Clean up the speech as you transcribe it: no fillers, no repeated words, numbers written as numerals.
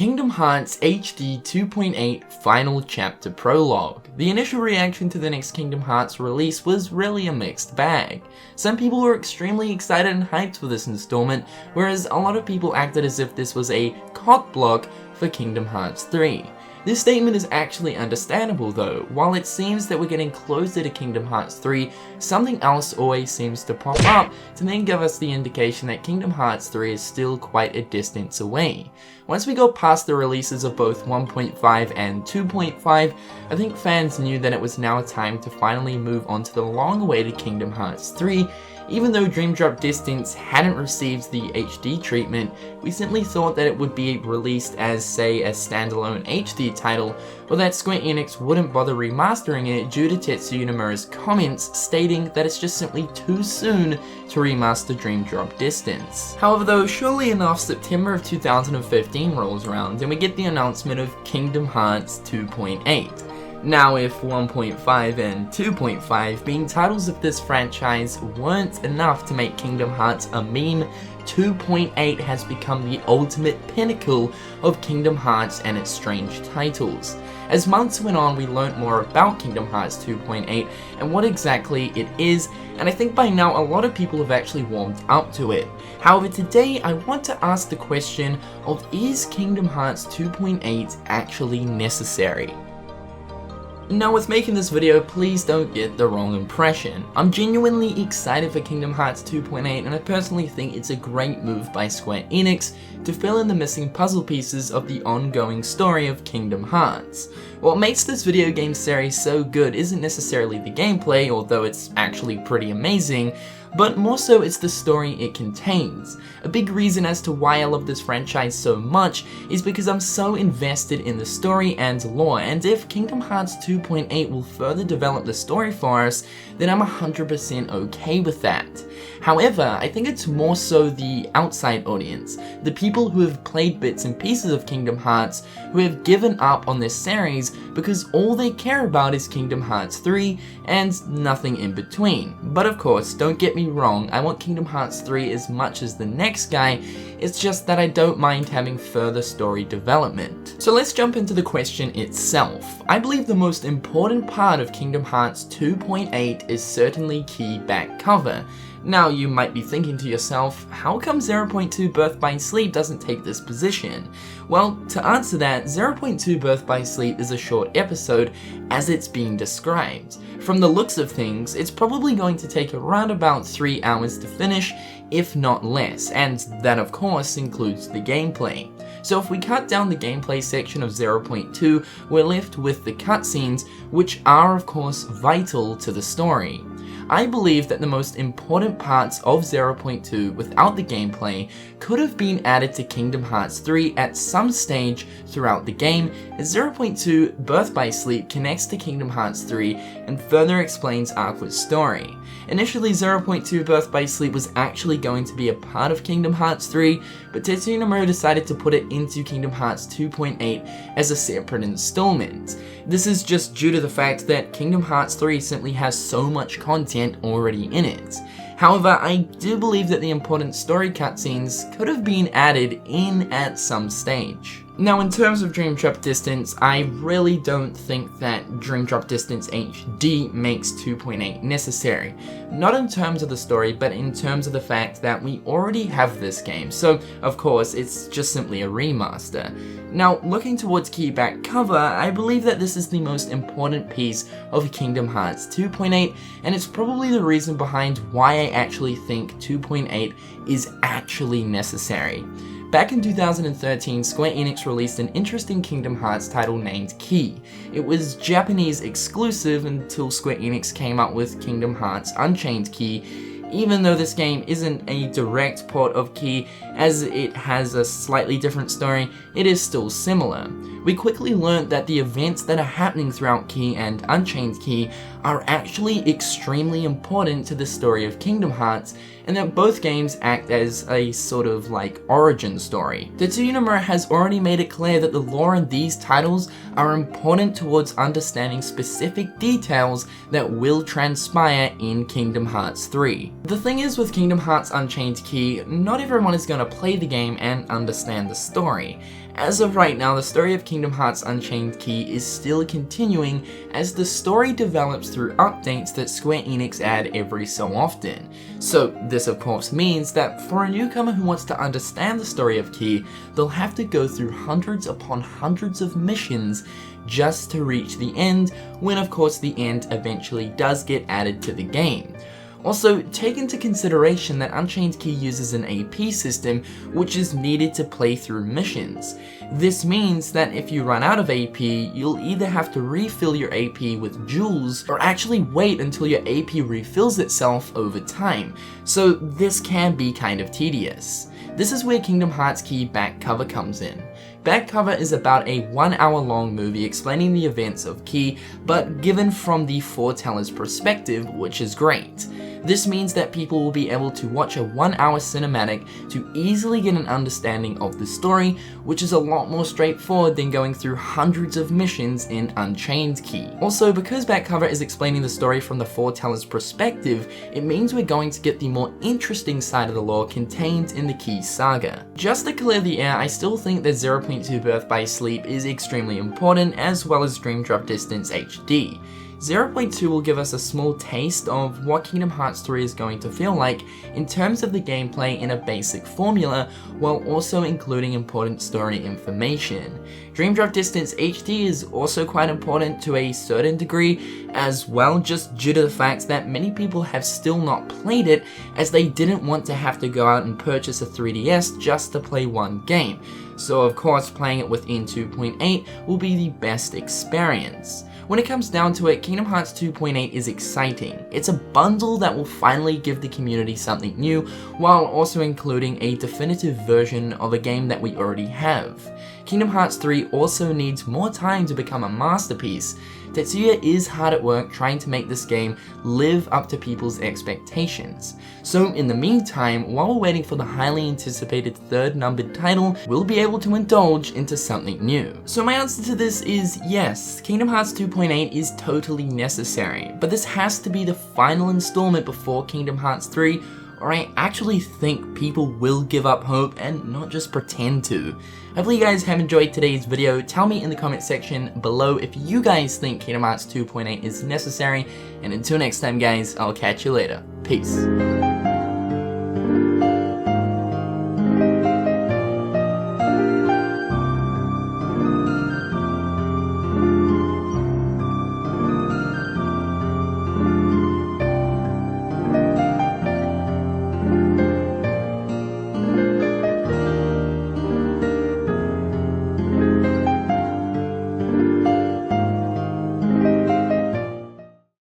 Kingdom Hearts HD 2.8 Final Chapter Prologue. The initial reaction to the next Kingdom Hearts release was really a mixed bag. Some people were extremely excited and hyped for this installment, whereas a lot of people acted as if this was a cock block for Kingdom Hearts 3. This statement is actually understandable though. While it seems that we're getting closer to Kingdom Hearts 3, something else always seems to pop up to then give us the indication that Kingdom Hearts 3 is still quite a distance away. Once we got past the releases of both 1.5 and 2.5, I think fans knew that it was now time to finally move on to the long-awaited Kingdom Hearts 3. Even though Dream Drop Distance hadn't received the HD treatment, we simply thought that it would be released as, say, a standalone HD title, or that Square Enix wouldn't bother remastering it due to Tetsuya Nomura's comments stating that it's just simply too soon to remaster Dream Drop Distance. However though, surely enough, September of 2015 rolls around and we get the announcement of Kingdom Hearts 2.8. Now, if 1.5 and 2.5 being titles of this franchise weren't enough to make Kingdom Hearts a meme, 2.8 has become the ultimate pinnacle of Kingdom Hearts and its strange titles. As months went on, we learnt more about Kingdom Hearts 2.8 and what exactly it is, and I think by now a lot of people have actually warmed up to it. However, today I want to ask the question of, is Kingdom Hearts 2.8 actually necessary? Now, with making this video, please don't get the wrong impression. I'm genuinely excited for Kingdom Hearts 2.8 and I personally think it's a great move by Square Enix to fill in the missing puzzle pieces of the ongoing story of Kingdom Hearts. What makes this video game series so good isn't necessarily the gameplay, although it's actually pretty amazing, but more so it's the story it contains. A big reason as to why I love this franchise so much is because I'm so invested in the story and lore, and if Kingdom Hearts 2.8 will further develop the story for us, then I'm 100% okay with that. However, I think it's more so the outside audience, the people who have played bits and pieces of Kingdom Hearts, who have given up on this series because all they care about is Kingdom Hearts 3 and nothing in between. But of course, don't get me wrong, I want Kingdom Hearts 3 as much as the next guy, it's just that I don't mind having further story development. So let's jump into the question itself. I believe the most important part of Kingdom Hearts 2.8 is certainly key back cover. Now you might be thinking to yourself, how come 0.2 Birth by Sleep doesn't take this position? Well, to answer that, 0.2 Birth by Sleep is a short episode as it's being described. From the looks of things, it's probably going to take around about 3 hours to finish, if not less, and that of course includes the gameplay. So if we cut down the gameplay section of 0.2, we're left with the cutscenes, which are of course vital to the story. I believe that the most important parts of 0.2 without the gameplay could have been added to Kingdom Hearts 3 at some stage throughout the game, as 0.2 Birth by Sleep connects to Kingdom Hearts 3 and further explains Aqua's story. Initially, 0.2 Birth by Sleep was actually going to be a part of Kingdom Hearts 3, but Tetsuya Nomura decided to put it into Kingdom Hearts 2.8 as a separate installment. This is just due to the fact that Kingdom Hearts 3 simply has so much content already in it. However, I do believe that the important story cutscenes could have been added in at some stage. Now, in terms of Dream Drop Distance, I really don't think that Dream Drop Distance HD makes 2.8 necessary. Not in terms of the story, but in terms of the fact that we already have this game, so of course it's just simply a remaster. Now, looking towards key back cover, I believe that this is the most important piece of Kingdom Hearts 2.8, and it's probably the reason behind why I actually think 2.8 is actually necessary. Back in 2013, Square Enix released an interesting Kingdom Hearts title named Key. It was Japanese exclusive until Square Enix came up with Kingdom Hearts Unchained Key. Even though this game isn't a direct port of Key, as it has a slightly different story, it is still similar. We quickly learnt that the events that are happening throughout Key and Unchained Key are actually extremely important to the story of Kingdom Hearts, and that both games act as a sort of like origin story. Tetsuya Nomura has already made it clear that the lore in these titles are important towards understanding specific details that will transpire in Kingdom Hearts 3. The thing is with Kingdom Hearts Unchained Key, not everyone is going to play the game and understand the story. As of right now, the story of Kingdom Hearts Unchained Key is still continuing as the story develops through updates that Square Enix add every so often. So this of course means that for a newcomer who wants to understand the story of Key, they'll have to go through hundreds upon hundreds of missions just to reach the end, when of course the end eventually does get added to the game. Also, take into consideration that Unchained Key uses an AP system which is needed to play through missions. This means that if you run out of AP, you'll either have to refill your AP with jewels or actually wait until your AP refills itself over time, so this can be kind of tedious. This is where Kingdom Hearts Key back cover comes in. Back cover is about a 1 hour long movie explaining the events of Key, but given from the foreteller's perspective, which is great. This means that people will be able to watch a 1 hour cinematic to easily get an understanding of the story, which is a lot more straightforward than going through hundreds of missions in Unchained Key. Also, because back cover is explaining the story from the foreteller's perspective, it means we're going to get the more interesting side of the lore contained in the Key saga. Just to clear the air, I still think that 0.2 Birth by Sleep is extremely important, as well as Dream Drop Distance HD. 0.2 will give us a small taste of what Kingdom Hearts 3 is going to feel like in terms of the gameplay in a basic formula, while also including important story information. Dream Drop Distance HD is also quite important to a certain degree as well, just due to the fact that many people have still not played it, as they didn't want to have to go out and purchase a 3DS just to play one game. So of course playing it within 2.8 will be the best experience. When it comes down to it, Kingdom Hearts 2.8 is exciting. It's a bundle that will finally give the community something new, while also including a definitive version of a game that we already have. Kingdom Hearts 3 also needs more time to become a masterpiece. Tetsuya is hard at work trying to make this game live up to people's expectations. So in the meantime, while we're waiting for the highly anticipated third numbered title, we'll be able to indulge into something new. So my answer to this is yes, Kingdom Hearts 2.8 is totally necessary, but this has to be the final installment before Kingdom Hearts 3, or I actually think people will give up hope and not just pretend to. Hopefully you guys have enjoyed today's video. Tell me in the comment section below if you guys think Kingdom Hearts 2.8 is necessary, and until next time guys, I'll catch you later. Peace.